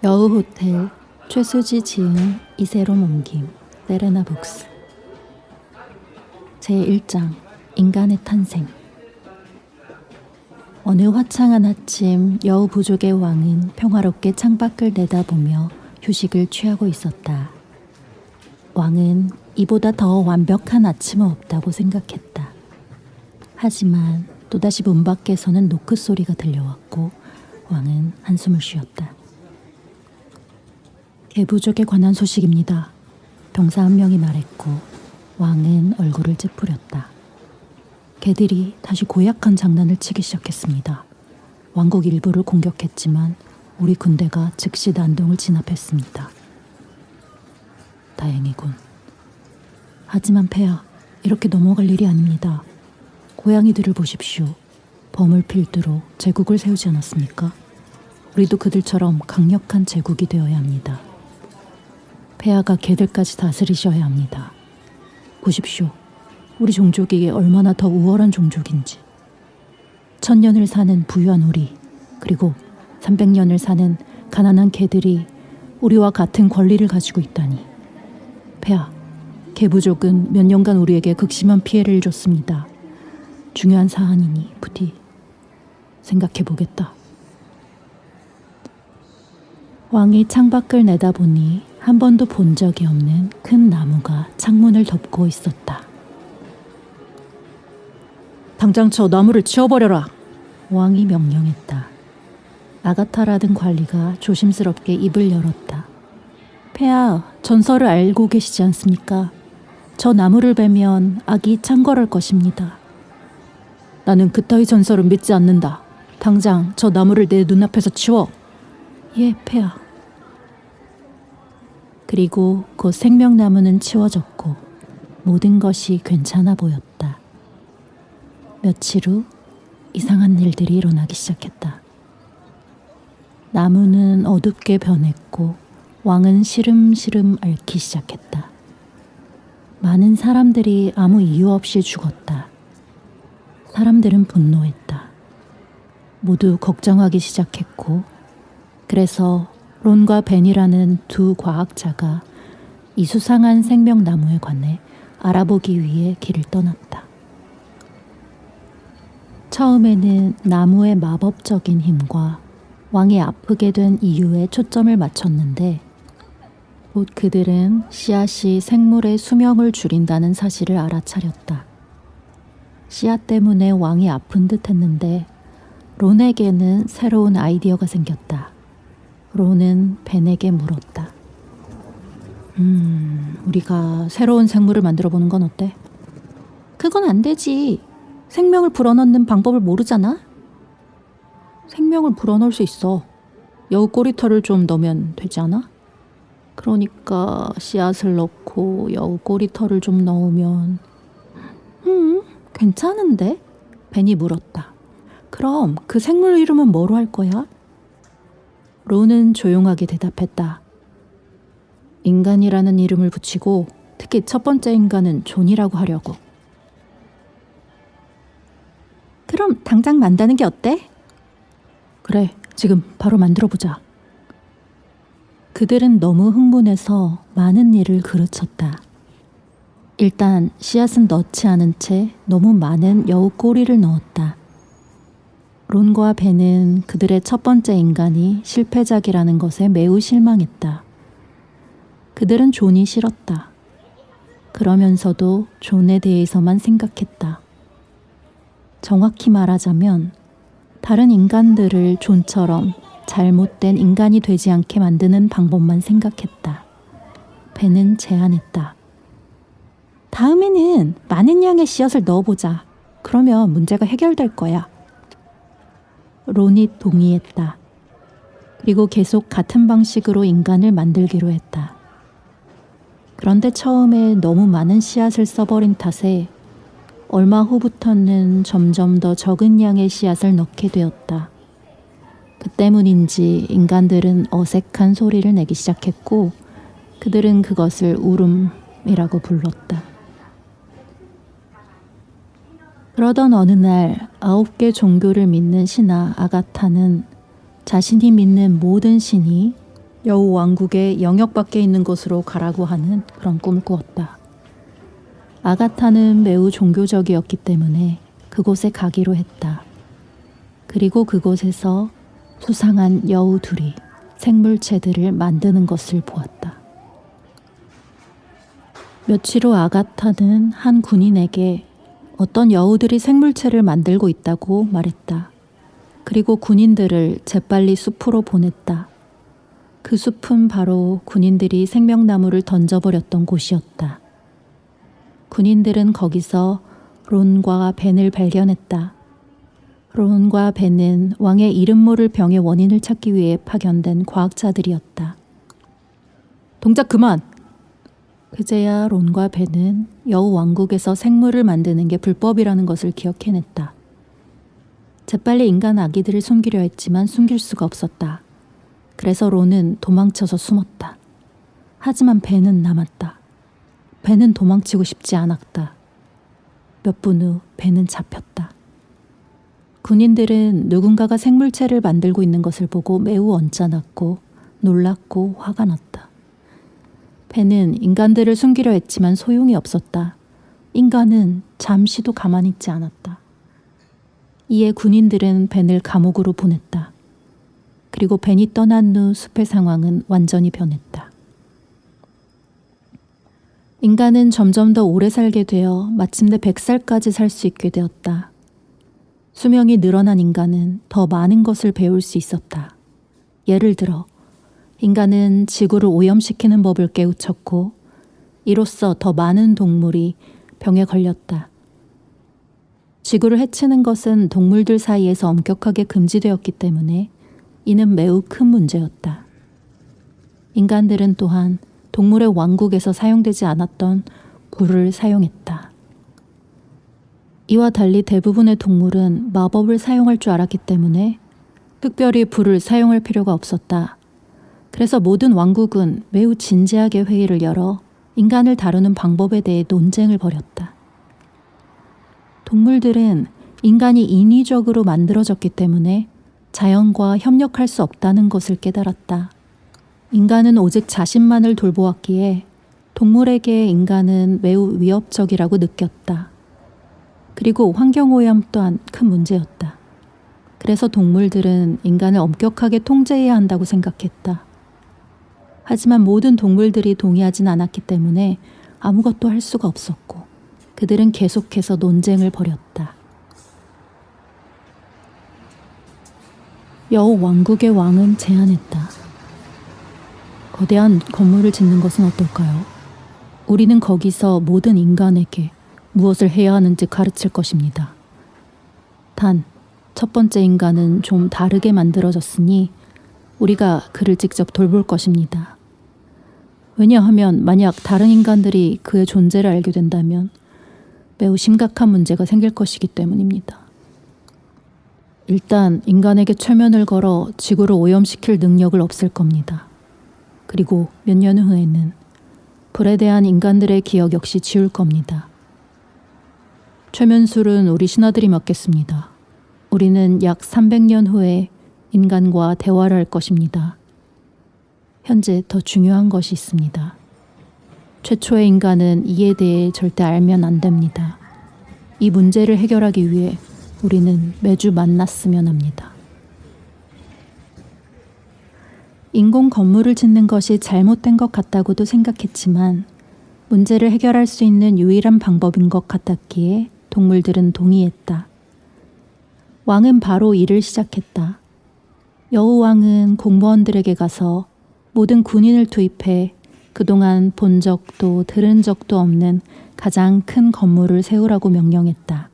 여우호텔, 최수지 지은 이세롬 옮김, 세레나 북스. 제1장 인간의 탄생. 어느 화창한 아침, 여우 부족의 왕은 평화롭게 창밖을 내다보며 휴식을 취하고 있었다. 왕은 이보다 더 완벽한 아침은 없다고 생각했다. 하지만 또다시 문 밖에서는 노크 소리가 들려왔고 왕은 한숨을 쉬었다. 개부족에 관한 소식입니다. 병사 한 명이 말했고 왕은 얼굴을 찌푸렸다. 개들이 다시 고약한 장난을 치기 시작했습니다. 왕국 일부를 공격했지만 우리 군대가 즉시 난동을 진압했습니다. 다행이군. 하지만 폐하, 이렇게 넘어갈 일이 아닙니다. 고양이들을 보십시오. 범을 필두로 제국을 세우지 않았습니까? 우리도 그들처럼 강력한 제국이 되어야 합니다. 폐하가 개들까지 다스리셔야 합니다. 보십시오. 우리 종족이 얼마나 더 우월한 종족인지. 1000년을 사는 부유한 우리, 그리고 300년을 사는 가난한 개들이 우리와 같은 권리를 가지고 있다니. 폐하, 개부족은 몇 년간 우리에게 극심한 피해를 줬습니다. 중요한 사안이니 부디 생각해보겠다. 왕이 창밖을 내다보니 한 번도 본 적이 없는 큰 나무가 창문을 덮고 있었다. 당장 저 나무를 치워버려라! 왕이 명령했다. 아가타라는 관리가 조심스럽게 입을 열었다. 폐하, 전설을 알고 계시지 않습니까? 저 나무를 베면 악이 창궐할 것입니다. 나는 그따위 전설은 믿지 않는다. 당장 저 나무를 내 눈앞에서 치워! 예, 폐하. 그리고 곧 생명나무는 치워졌고 모든 것이 괜찮아 보였다. 며칠 후 이상한 일들이 일어나기 시작했다. 나무는 어둡게 변했고 왕은 시름시름 앓기 시작했다. 많은 사람들이 아무 이유 없이 죽었다. 사람들은 분노했다. 모두 걱정하기 시작했고 그래서 론과 벤이라는 두 과학자가 이 수상한 생명나무에 관해 알아보기 위해 길을 떠났다. 처음에는 나무의 마법적인 힘과 왕이 아프게 된 이유에 초점을 맞췄는데 곧 그들은 씨앗이 생물의 수명을 줄인다는 사실을 알아차렸다. 씨앗 때문에 왕이 아픈 듯 했는데 론에게는 새로운 아이디어가 생겼다. 론은 벤에게 물었다. 우리가 새로운 생물을 만들어 보는 건 어때? 그건 안 되지. 생명을 불어넣는 방법을 모르잖아? 생명을 불어넣을 수 있어. 여우 꼬리털을 좀 넣으면 되지 않아? 그러니까 씨앗을 넣고 여우 꼬리털을 좀 넣으면 괜찮은데? 벤이 물었다. 그럼 그 생물 이름은 뭐로 할 거야? 론은 조용하게 대답했다. 인간이라는 이름을 붙이고 특히 첫 번째 인간은 존이라고 하려고. 그럼 당장 만드는 게 어때? 그래, 지금 바로 만들어보자. 그들은 너무 흥분해서 많은 일을 그르쳤다. 일단 씨앗은 넣지 않은 채 너무 많은 여우 꼬리를 넣었다. 론과 벤은 그들의 첫 번째 인간이 실패작이라는 것에 매우 실망했다. 그들은 존이 싫었다. 그러면서도 존에 대해서만 생각했다. 정확히 말하자면 다른 인간들을 존처럼 잘못된 인간이 되지 않게 만드는 방법만 생각했다. 벤은 제안했다. 다음에는 많은 양의 씨앗을 넣어보자. 그러면 문제가 해결될 거야. 론이 동의했다. 그리고 계속 같은 방식으로 인간을 만들기로 했다. 그런데 처음에 너무 많은 씨앗을 써버린 탓에 얼마 후부터는 점점 더 적은 양의 씨앗을 넣게 되었다. 그 때문인지 인간들은 어색한 소리를 내기 시작했고 그들은 그것을 울음이라고 불렀다. 그러던 어느 날 9개 종교를 믿는 신하 아가타는 자신이 믿는 모든 신이 여우 왕국의 영역 밖에 있는 곳으로 가라고 하는 그런 꿈을 꾸었다. 아가타는 매우 종교적이었기 때문에 그곳에 가기로 했다. 그리고 그곳에서 수상한 여우 둘이 생물체들을 만드는 것을 보았다. 며칠 후 아가타는 한 군인에게 어떤 여우들이 생물체를 만들고 있다고 말했다. 그리고 군인들을 재빨리 숲으로 보냈다. 그 숲은 바로 군인들이 생명나무를 던져버렸던 곳이었다. 군인들은 거기서 론과 벤을 발견했다. 론과 벤은 왕의 이름 모를 병의 원인을 찾기 위해 파견된 과학자들이었다. 동작 그만! 그제야 론과 벤은 여우 왕국에서 생물을 만드는 게 불법이라는 것을 기억해냈다. 재빨리 인간 아기들을 숨기려 했지만 숨길 수가 없었다. 그래서 론은 도망쳐서 숨었다. 하지만 벤은 남았다. 벤은 도망치고 싶지 않았다. 몇 분 후 벤은 잡혔다. 군인들은 누군가가 생물체를 만들고 있는 것을 보고 매우 언짢았고 놀랐고 화가 났다. 벤은 인간들을 숨기려 했지만 소용이 없었다. 인간은 잠시도 가만히 있지 않았다. 이에 군인들은 벤을 감옥으로 보냈다. 그리고 벤이 떠난 후 숲의 상황은 완전히 변했다. 인간은 점점 더 오래 살게 되어 마침내 100살까지 살 수 있게 되었다. 수명이 늘어난 인간은 더 많은 것을 배울 수 있었다. 예를 들어 인간은 지구를 오염시키는 법을 깨우쳤고 이로써 더 많은 동물이 병에 걸렸다. 지구를 해치는 것은 동물들 사이에서 엄격하게 금지되었기 때문에 이는 매우 큰 문제였다. 인간들은 또한 동물의 왕국에서 사용되지 않았던 불을 사용했다. 이와 달리 대부분의 동물은 마법을 사용할 줄 알았기 때문에 특별히 불을 사용할 필요가 없었다. 그래서 모든 왕국은 매우 진지하게 회의를 열어 인간을 다루는 방법에 대해 논쟁을 벌였다. 동물들은 인간이 인위적으로 만들어졌기 때문에 자연과 협력할 수 없다는 것을 깨달았다. 인간은 오직 자신만을 돌보았기에 동물에게 인간은 매우 위협적이라고 느꼈다. 그리고 환경오염 또한 큰 문제였다. 그래서 동물들은 인간을 엄격하게 통제해야 한다고 생각했다. 하지만 모든 동물들이 동의하진 않았기 때문에 아무것도 할 수가 없었고 그들은 계속해서 논쟁을 벌였다. 여우 왕국의 왕은 제안했다. 거대한 건물을 짓는 것은 어떨까요? 우리는 거기서 모든 인간에게 무엇을 해야 하는지 가르칠 것입니다. 단, 첫 번째 인간은 좀 다르게 만들어졌으니 우리가 그를 직접 돌볼 것입니다. 왜냐하면 만약 다른 인간들이 그의 존재를 알게 된다면 매우 심각한 문제가 생길 것이기 때문입니다. 일단 인간에게 최면을 걸어 지구를 오염시킬 능력을 없앨 겁니다. 그리고 몇 년 후에는 불에 대한 인간들의 기억 역시 지울 겁니다. 최면술은 우리 신하들이 맡겠습니다. 우리는 약 300년 후에 인간과 대화를 할 것입니다. 현재 더 중요한 것이 있습니다. 최초의 인간은 이에 대해 절대 알면 안 됩니다. 이 문제를 해결하기 위해 우리는 매주 만났으면 합니다. 인공 건물을 짓는 것이 잘못된 것 같다고도 생각했지만 문제를 해결할 수 있는 유일한 방법인 것 같았기에 동물들은 동의했다. 왕은 바로 일을 시작했다. 여우왕은 공무원들에게 가서 모든 군인을 투입해 그동안 본 적도 들은 적도 없는 가장 큰 건물을 세우라고 명령했다.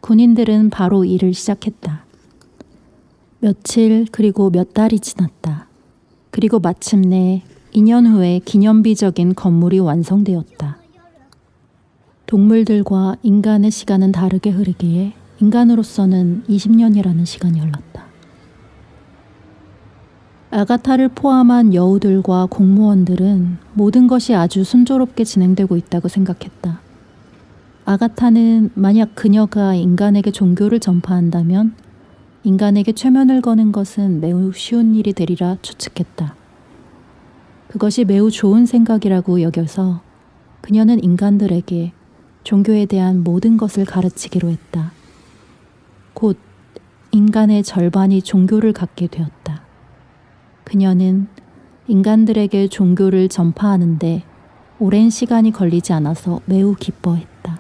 군인들은 바로 일을 시작했다. 며칠 그리고 몇 달이 지났다. 그리고 마침내 2년 후에 기념비적인 건물이 완성되었다. 동물들과 인간의 시간은 다르게 흐르기에 인간으로서는 20년이라는 시간이 흘렀다. 아가타를 포함한 여우들과 공무원들은 모든 것이 아주 순조롭게 진행되고 있다고 생각했다. 아가타는 만약 그녀가 인간에게 종교를 전파한다면 인간에게 최면을 거는 것은 매우 쉬운 일이 되리라 추측했다. 그것이 매우 좋은 생각이라고 여겨서 그녀는 인간들에게 종교에 대한 모든 것을 가르치기로 했다. 곧 인간의 절반이 종교를 갖게 되었다. 그녀는 인간들에게 종교를 전파하는데 오랜 시간이 걸리지 않아서 매우 기뻐했다.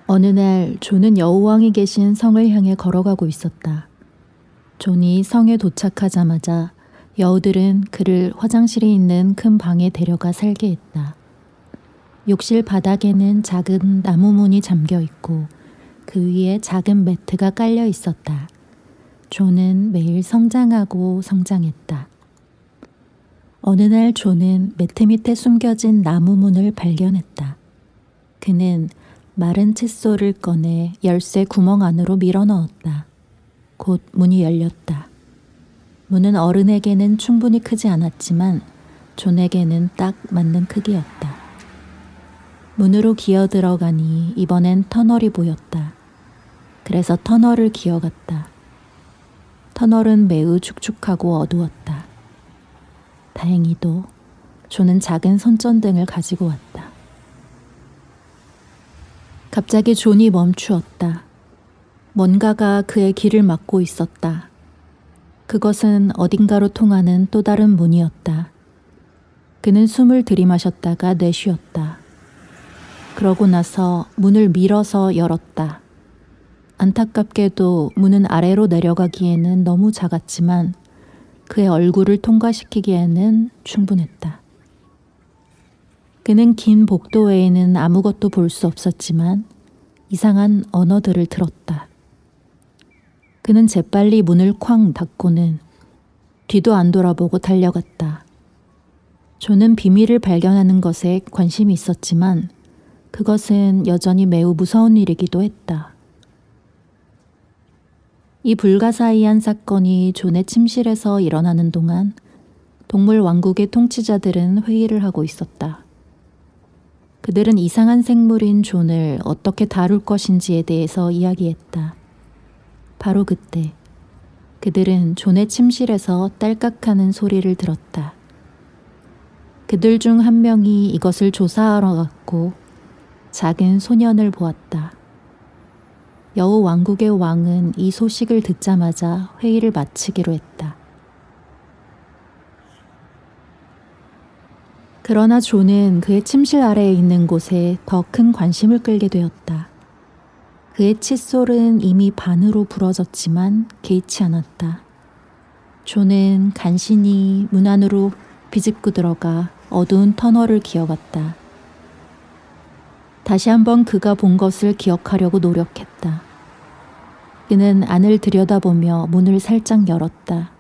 어느 날 존은 여우왕이 계신 성을 향해 걸어가고 있었다. 존이 성에 도착하자마자 여우들은 그를 화장실에 있는 큰 방에 데려가 살게 했다. 욕실 바닥에는 작은 나무 문이 잠겨 있고 그 위에 작은 매트가 깔려 있었다. 존은 매일 성장하고 성장했다. 어느 날 존은 매트 밑에 숨겨진 나무 문을 발견했다. 그는 마른 칫솔을 꺼내 열쇠 구멍 안으로 밀어 넣었다. 곧 문이 열렸다. 문은 어른에게는 충분히 크지 않았지만 존에게는 딱 맞는 크기였다. 문으로 기어 들어가니 이번엔 터널이 보였다. 그래서 터널을 기어갔다. 터널은 매우 축축하고 어두웠다. 다행히도 존은 작은 손전등을 가지고 왔다. 갑자기 존이 멈추었다. 뭔가가 그의 길을 막고 있었다. 그것은 어딘가로 통하는 또 다른 문이었다. 그는 숨을 들이마셨다가 내쉬었다. 그러고 나서 문을 밀어서 열었다. 안타깝게도 문은 아래로 내려가기에는 너무 작았지만 그의 얼굴을 통과시키기에는 충분했다. 그는 긴 복도 외에는 아무것도 볼 수 없었지만 이상한 언어들을 들었다. 그는 재빨리 문을 쾅 닫고는 뒤도 안 돌아보고 달려갔다. 존은 비밀을 발견하는 것에 관심이 있었지만 그것은 여전히 매우 무서운 일이기도 했다. 이 불가사의한 사건이 존의 침실에서 일어나는 동안 동물 왕국의 통치자들은 회의를 하고 있었다. 그들은 이상한 생물인 존을 어떻게 다룰 것인지에 대해서 이야기했다. 바로 그때 그들은 존의 침실에서 딸깍하는 소리를 들었다. 그들 중 한 명이 이것을 조사하러 갔고 작은 소년을 보았다. 여우 왕국의 왕은 이 소식을 듣자마자 회의를 마치기로 했다. 그러나 존은 그의 침실 아래에 있는 곳에 더 큰 관심을 끌게 되었다. 그의 칫솔은 이미 반으로 부러졌지만 개의치 않았다. 존은 간신히 문 안으로 비집고 들어가 어두운 터널을 기어갔다. 다시 한번 그가 본 것을 기억하려고 노력했다. 그는 안을 들여다보며 문을 살짝 열었다.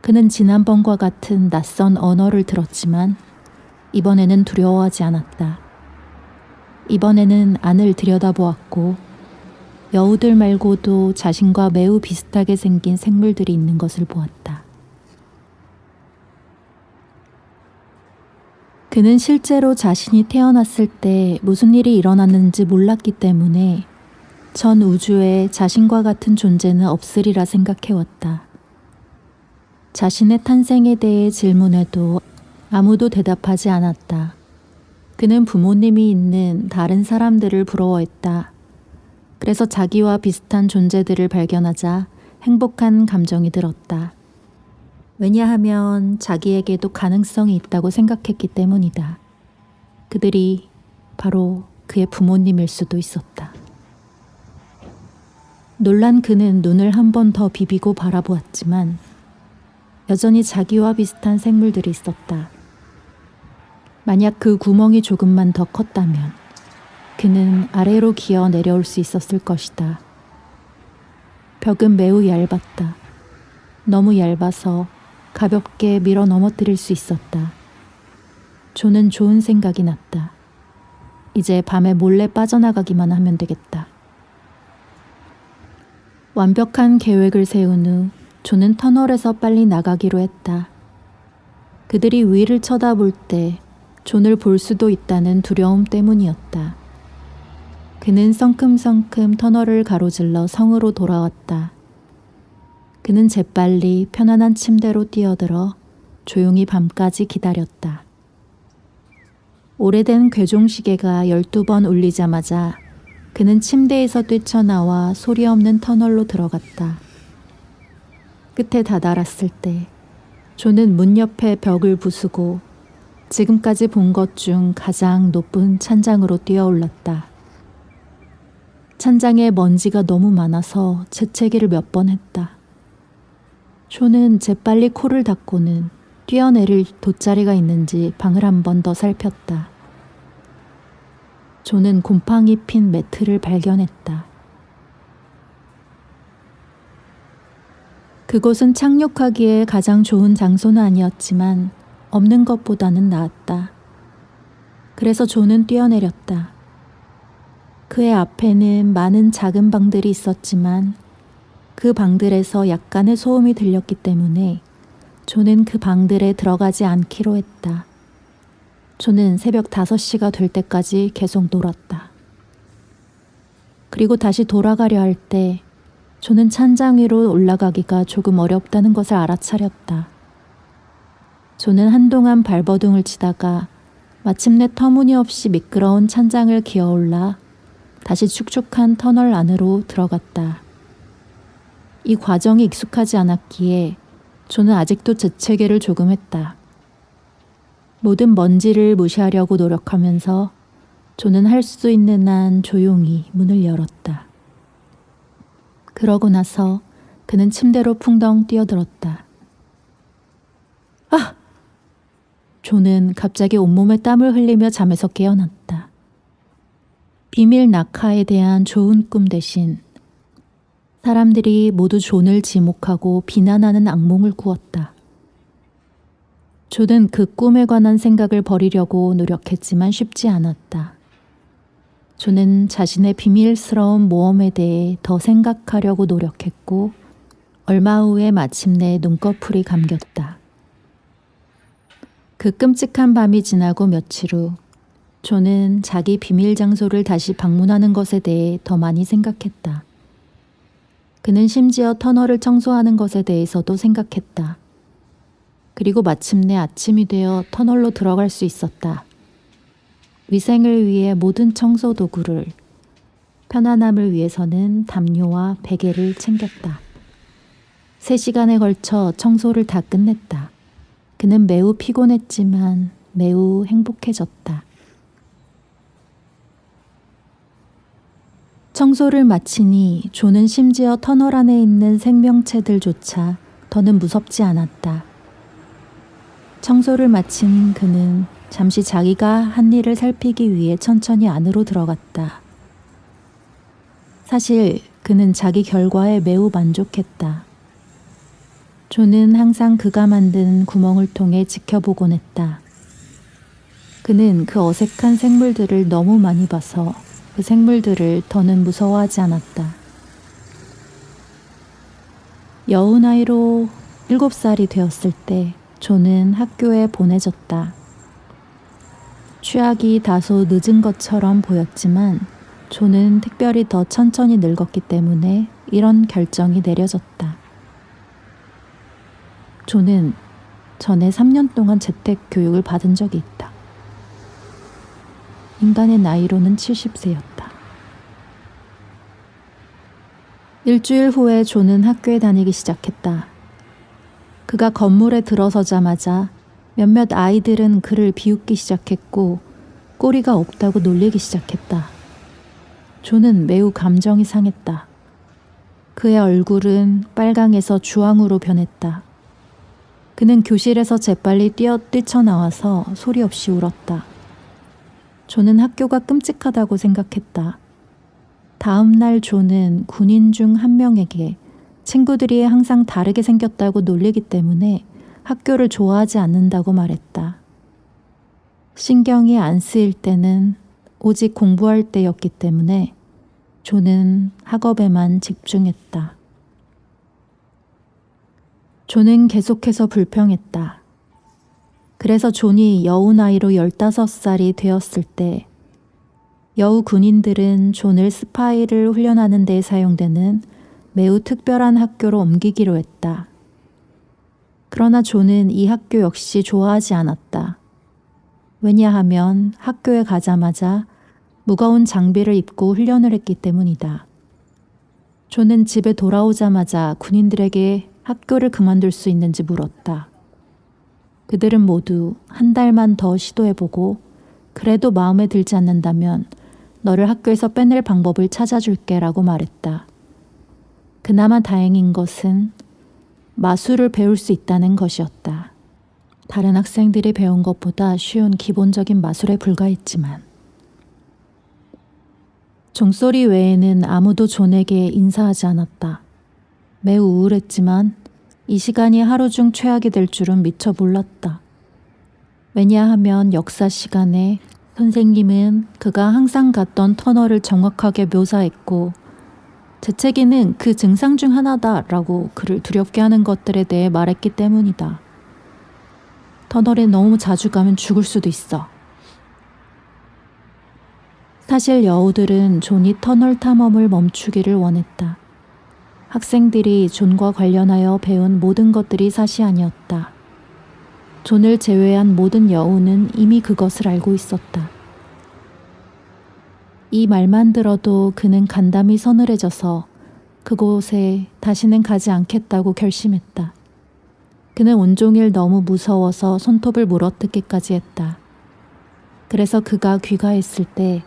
그는 지난번과 같은 낯선 언어를 들었지만 이번에는 두려워하지 않았다. 이번에는 안을 들여다보았고 여우들 말고도 자신과 매우 비슷하게 생긴 생물들이 있는 것을 보았다. 그는 실제로 자신이 태어났을 때 무슨 일이 일어났는지 몰랐기 때문에 전 우주에 자신과 같은 존재는 없으리라 생각해왔다. 자신의 탄생에 대해 질문해도 아무도 대답하지 않았다. 그는 부모님이 있는 다른 사람들을 부러워했다. 그래서 자기와 비슷한 존재들을 발견하자 행복한 감정이 들었다. 왜냐하면 자기에게도 가능성이 있다고 생각했기 때문이다. 그들이 바로 그의 부모님일 수도 있었다. 놀란 그는 눈을 한 번 더 비비고 바라보았지만 여전히 자기와 비슷한 생물들이 있었다. 만약 그 구멍이 조금만 더 컸다면 그는 아래로 기어 내려올 수 있었을 것이다. 벽은 매우 얇았다. 너무 얇아서 가볍게 밀어 넘어뜨릴 수 있었다. 존은 좋은 생각이 났다. 이제 밤에 몰래 빠져나가기만 하면 되겠다. 완벽한 계획을 세운 후 존은 터널에서 빨리 나가기로 했다. 그들이 위를 쳐다볼 때 존을 볼 수도 있다는 두려움 때문이었다. 그는 성큼성큼 터널을 가로질러 성으로 돌아왔다. 그는 재빨리 편안한 침대로 뛰어들어 조용히 밤까지 기다렸다. 오래된 괴종시계가 12번 울리자마자 그는 침대에서 뛰쳐나와 소리 없는 터널로 들어갔다. 끝에 다다랐을 때 존은 문 옆에 벽을 부수고 지금까지 본 것 중 가장 높은 찬장으로 뛰어올랐다. 찬장에 먼지가 너무 많아서 재채기를 몇 번 했다. 존은 재빨리 코를 닦고는 뛰어내릴 돗자리가 있는지 방을 한 번 더 살폈다. 존은 곰팡이 핀 매트를 발견했다. 그곳은 착륙하기에 가장 좋은 장소는 아니었지만 없는 것보다는 나았다. 그래서 존은 뛰어내렸다. 그의 앞에는 많은 작은 방들이 있었지만 그 방들에서 약간의 소음이 들렸기 때문에 존은 그 방들에 들어가지 않기로 했다. 존은 새벽 5시가 될 때까지 계속 놀았다. 그리고 다시 돌아가려 할 때 존은 찬장 위로 올라가기가 조금 어렵다는 것을 알아차렸다. 존은 한동안 발버둥을 치다가 마침내 터무니없이 미끄러운 찬장을 기어올라 다시 축축한 터널 안으로 들어갔다. 이 과정이 익숙하지 않았기에 존은 아직도 재채기를 조금 했다. 모든 먼지를 무시하려고 노력하면서 존은 할 수 있는 한 조용히 문을 열었다. 그러고 나서 그는 침대로 풍덩 뛰어들었다. 아! 존은 갑자기 온몸에 땀을 흘리며 잠에서 깨어났다. 비밀 낙하에 대한 좋은 꿈 대신 사람들이 모두 존을 지목하고 비난하는 악몽을 꾸었다. 존은 그 꿈에 관한 생각을 버리려고 노력했지만 쉽지 않았다. 존은 자신의 비밀스러운 모험에 대해 더 생각하려고 노력했고 얼마 후에 마침내 눈꺼풀이 감겼다. 그 끔찍한 밤이 지나고 며칠 후 존은 자기 비밀 장소를 다시 방문하는 것에 대해 더 많이 생각했다. 그는 심지어 터널을 청소하는 것에 대해서도 생각했다. 그리고 마침내 아침이 되어 터널로 들어갈 수 있었다. 위생을 위해 모든 청소 도구를, 편안함을 위해서는 담요와 베개를 챙겼다. 3시간에 걸쳐 청소를 다 끝냈다. 그는 매우 피곤했지만 매우 행복해졌다. 청소를 마치니 존은 심지어 터널 안에 있는 생명체들조차 더는 무섭지 않았다. 청소를 마친 그는 잠시 자기가 한 일을 살피기 위해 천천히 안으로 들어갔다. 사실 그는 자기 결과에 매우 만족했다. 존은 항상 그가 만든 구멍을 통해 지켜보곤 했다. 그는 그 어색한 생물들을 너무 많이 봐서 그 생물들을 더는 무서워하지 않았다. 여우나이로 7살이 되었을 때 존은 학교에 보내졌다. 취학이 다소 늦은 것처럼 보였지만 존은 특별히 더 천천히 늙었기 때문에 이런 결정이 내려졌다. 존은 전에 3년 동안 재택 교육을 받은 적이 있다. 인간의 나이로는 70세였다. 일주일 후에 존은 학교에 다니기 시작했다. 그가 건물에 들어서자마자 몇몇 아이들은 그를 비웃기 시작했고 꼬리가 없다고 놀리기 시작했다. 존은 매우 감정이 상했다. 그의 얼굴은 빨강에서 주황으로 변했다. 그는 교실에서 재빨리 뛰쳐나와서 소리 없이 울었다. 존은 학교가 끔찍하다고 생각했다. 다음 날 존은 군인 중 한 명에게 친구들이 항상 다르게 생겼다고 놀리기 때문에 학교를 좋아하지 않는다고 말했다. 신경이 안 쓰일 때는 오직 공부할 때였기 때문에 존은 학업에만 집중했다. 존은 계속해서 불평했다. 그래서 존이 여우 나이로 15살이 되었을 때 여우 군인들은 존을 스파이를 훈련하는 데 사용되는 매우 특별한 학교로 옮기기로 했다. 그러나 존은 이 학교 역시 좋아하지 않았다. 왜냐하면 학교에 가자마자 무거운 장비를 입고 훈련을 했기 때문이다. 존은 집에 돌아오자마자 군인들에게 학교를 그만둘 수 있는지 물었다. 그들은 모두 한 달만 더 시도해보고 그래도 마음에 들지 않는다면 너를 학교에서 빼낼 방법을 찾아줄게 라고 말했다. 그나마 다행인 것은 마술을 배울 수 있다는 것이었다. 다른 학생들이 배운 것보다 쉬운 기본적인 마술에 불과했지만 종소리 외에는 아무도 존에게 인사하지 않았다. 매우 우울했지만 이 시간이 하루 중 최악이 될 줄은 미처 몰랐다. 왜냐하면 역사 시간에 선생님은 그가 항상 갔던 터널을 정확하게 묘사했고 재채기는 그 증상 중 하나다라고 그를 두렵게 하는 것들에 대해 말했기 때문이다. 터널에 너무 자주 가면 죽을 수도 있어. 사실 여우들은 존이 터널 탐험을 멈추기를 원했다. 학생들이 존과 관련하여 배운 모든 것들이 사실 아니었다. 존을 제외한 모든 여우는 이미 그것을 알고 있었다. 이 말만 들어도 그는 간담이 서늘해져서 그곳에 다시는 가지 않겠다고 결심했다. 그는 온종일 너무 무서워서 손톱을 물어뜯기까지 했다. 그래서 그가 귀가했을 때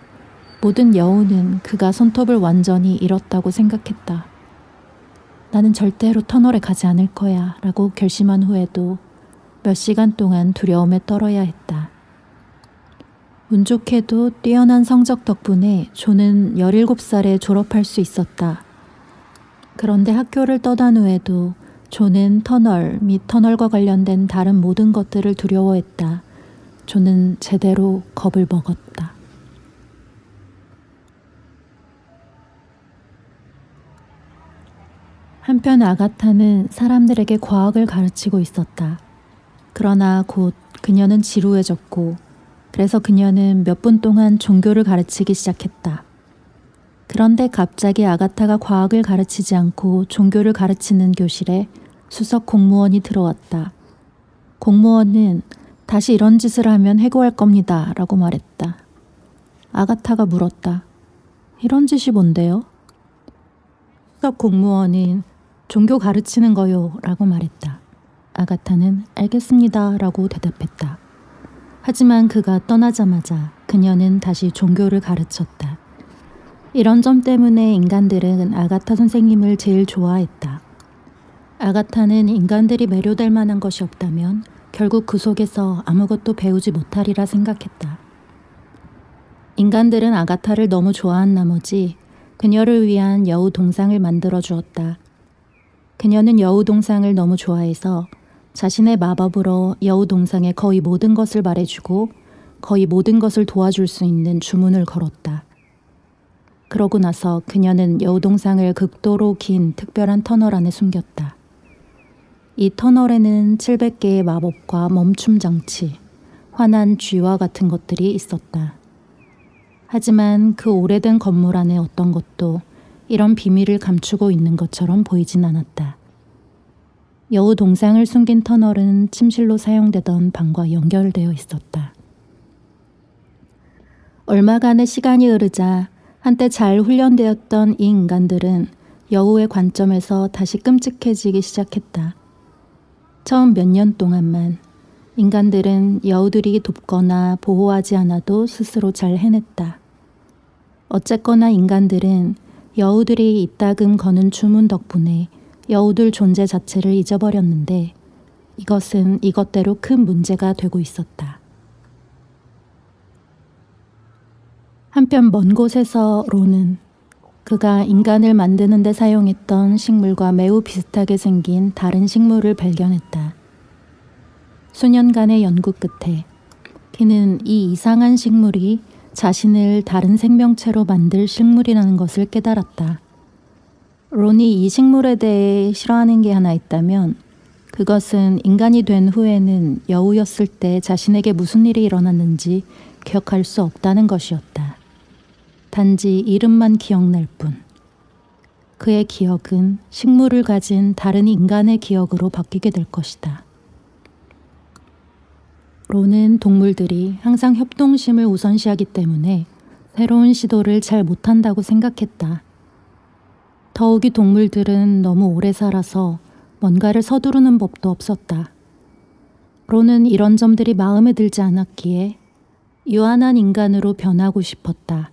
모든 여우는 그가 손톱을 완전히 잃었다고 생각했다. 나는 절대로 터널에 가지 않을 거야 라고 결심한 후에도 몇 시간 동안 두려움에 떨어야 했다. 운 좋게도 뛰어난 성적 덕분에 존은 17살에 졸업할 수 있었다. 그런데 학교를 떠난 후에도 존은 터널 및 터널과 관련된 다른 모든 것들을 두려워했다. 존은 제대로 겁을 먹었다. 한편 아가타는 사람들에게 과학을 가르치고 있었다. 그러나 곧 그녀는 지루해졌고 그래서 그녀는 몇 분 동안 종교를 가르치기 시작했다. 그런데 갑자기 아가타가 과학을 가르치지 않고 종교를 가르치는 교실에 수석 공무원이 들어왔다. 공무원은 다시 이런 짓을 하면 해고할 겁니다 라고 말했다. 아가타가 물었다. 이런 짓이 뭔데요? 수석 공무원은 종교 가르치는 거요 라고 말했다. 아가타는 알겠습니다 라고 대답했다. 하지만 그가 떠나자마자 그녀는 다시 종교를 가르쳤다. 이런 점 때문에 인간들은 아가타 선생님을 제일 좋아했다. 아가타는 인간들이 매료될 만한 것이 없다면 결국 그 속에서 아무것도 배우지 못하리라 생각했다. 인간들은 아가타를 너무 좋아한 나머지 그녀를 위한 여우 동상을 만들어 주었다. 그녀는 여우 동상을 너무 좋아해서 자신의 마법으로 여우 동상에 거의 모든 것을 말해주고 거의 모든 것을 도와줄 수 있는 주문을 걸었다. 그러고 나서 그녀는 여우 동상을 극도로 긴 특별한 터널 안에 숨겼다. 이 터널에는 700개의 마법과 멈춤 장치, 환한 쥐와 같은 것들이 있었다. 하지만 그 오래된 건물 안에 어떤 것도 이런 비밀을 감추고 있는 것처럼 보이진 않았다. 여우 동상을 숨긴 터널은 침실로 사용되던 방과 연결되어 있었다. 얼마간의 시간이 흐르자 한때 잘 훈련되었던 이 인간들은 여우의 관점에서 다시 끔찍해지기 시작했다. 처음 몇 년 동안만 인간들은 여우들이 돕거나 보호하지 않아도 스스로 잘 해냈다. 어쨌거나 인간들은 여우들이 이따금 거는 주문 덕분에 여우들 존재 자체를 잊어버렸는데 이것은 이것대로 큰 문제가 되고 있었다. 한편 먼 곳에서 로는 그가 인간을 만드는 데 사용했던 식물과 매우 비슷하게 생긴 다른 식물을 발견했다. 수년간의 연구 끝에 그는 이 이상한 식물이 자신을 다른 생명체로 만들 식물이라는 것을 깨달았다. 론이 이 식물에 대해 싫어하는 게 하나 있다면 그것은 인간이 된 후에는 여우였을 때 자신에게 무슨 일이 일어났는지 기억할 수 없다는 것이었다. 단지 이름만 기억날 뿐. 그의 기억은 식물을 가진 다른 인간의 기억으로 바뀌게 될 것이다. 론은 동물들이 항상 협동심을 우선시하기 때문에 새로운 시도를 잘 못한다고 생각했다. 더욱이 동물들은 너무 오래 살아서 뭔가를 서두르는 법도 없었다. 론은 이런 점들이 마음에 들지 않았기에 유한한 인간으로 변하고 싶었다.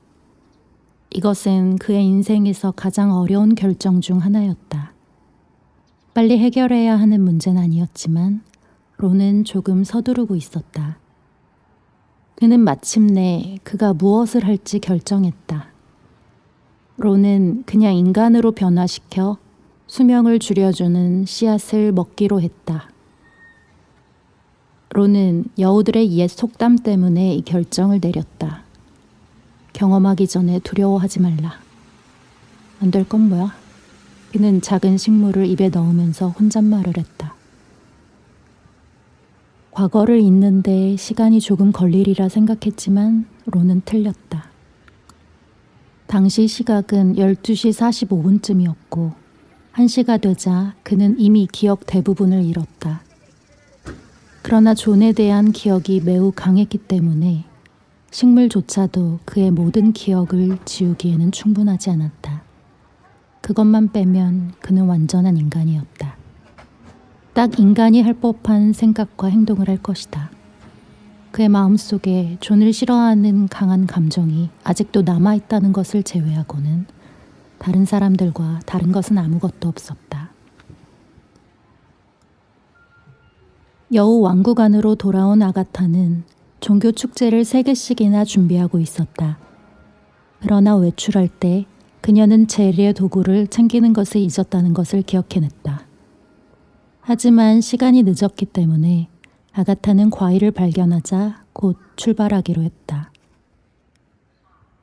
이것은 그의 인생에서 가장 어려운 결정 중 하나였다. 빨리 해결해야 하는 문제는 아니었지만 론은 조금 서두르고 있었다. 그는 마침내 그가 무엇을 할지 결정했다. 론은 그냥 인간으로 변화시켜 수명을 줄여주는 씨앗을 먹기로 했다. 론은 여우들의 옛 속담 때문에 이 결정을 내렸다. 경험하기 전에 두려워하지 말라. 안 될 건 뭐야? 그는 작은 식물을 입에 넣으면서 혼잣말을 했다. 과거를 잊는데 시간이 조금 걸리리라 생각했지만 론은 틀렸다. 당시 시각은 12시 45분쯤이었고 1시가 되자 그는 이미 기억 대부분을 잃었다. 그러나 존에 대한 기억이 매우 강했기 때문에 식물조차도 그의 모든 기억을 지우기에는 충분하지 않았다. 그것만 빼면 그는 완전한 인간이었다. 딱 인간이 할 법한 생각과 행동을 할 것이다. 그의 마음속에 존을 싫어하는 강한 감정이 아직도 남아있다는 것을 제외하고는 다른 사람들과 다른 것은 아무것도 없었다. 여우 왕국 안으로 돌아온 아가타는 종교 축제를 3개씩이나 준비하고 있었다. 그러나 외출할 때 그녀는 제리의 도구를 챙기는 것을 잊었다는 것을 기억해냈다. 하지만 시간이 늦었기 때문에 아가타는 과일을 발견하자 곧 출발하기로 했다.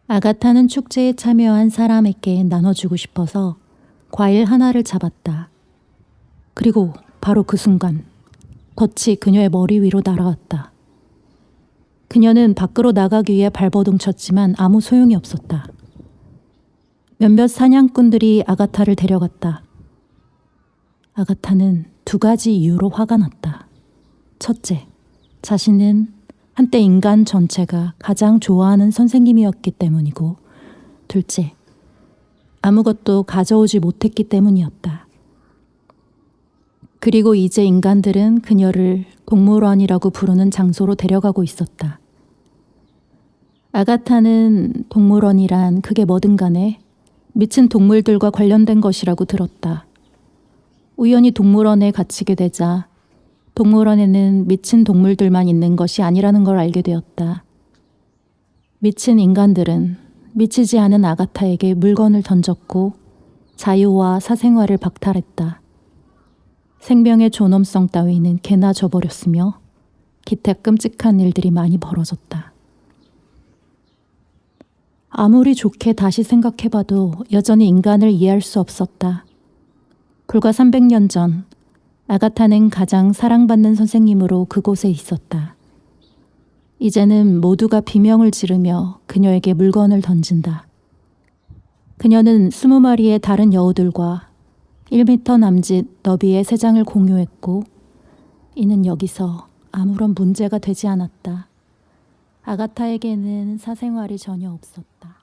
아가타는 축제에 참여한 사람에게 나눠주고 싶어서 과일 하나를 잡았다. 그리고 바로 그 순간 덫이 그녀의 머리 위로 날아갔다. 그녀는 밖으로 나가기 위해 발버둥 쳤지만 아무 소용이 없었다. 몇몇 사냥꾼들이 아가타를 데려갔다. 아가타는 2가지 이유로 화가 났다. 첫째, 자신은 한때 인간 전체가 가장 좋아하는 선생님이었기 때문이고, 둘째, 아무것도 가져오지 못했기 때문이었다. 그리고 이제 인간들은 그녀를 동물원이라고 부르는 장소로 데려가고 있었다. 아가타는 동물원이란 그게 뭐든 간에 미친 동물들과 관련된 것이라고 들었다. 우연히 동물원에 갇히게 되자 동물원에는 미친 동물들만 있는 것이 아니라는 걸 알게 되었다. 미친 인간들은 미치지 않은 아가타에게 물건을 던졌고 자유와 사생활을 박탈했다. 생명의 존엄성 따위는 개나 져버렸으며 기타 끔찍한 일들이 많이 벌어졌다. 아무리 좋게 다시 생각해봐도 여전히 인간을 이해할 수 없었다. 불과 300년 전 아가타는 가장 사랑받는 선생님으로 그곳에 있었다. 이제는 모두가 비명을 지르며 그녀에게 물건을 던진다. 그녀는 20마리의 다른 여우들과 1m 남짓 너비의 새장을 공유했고 이는 여기서 아무런 문제가 되지 않았다. 아가타에게는 사생활이 전혀 없었다.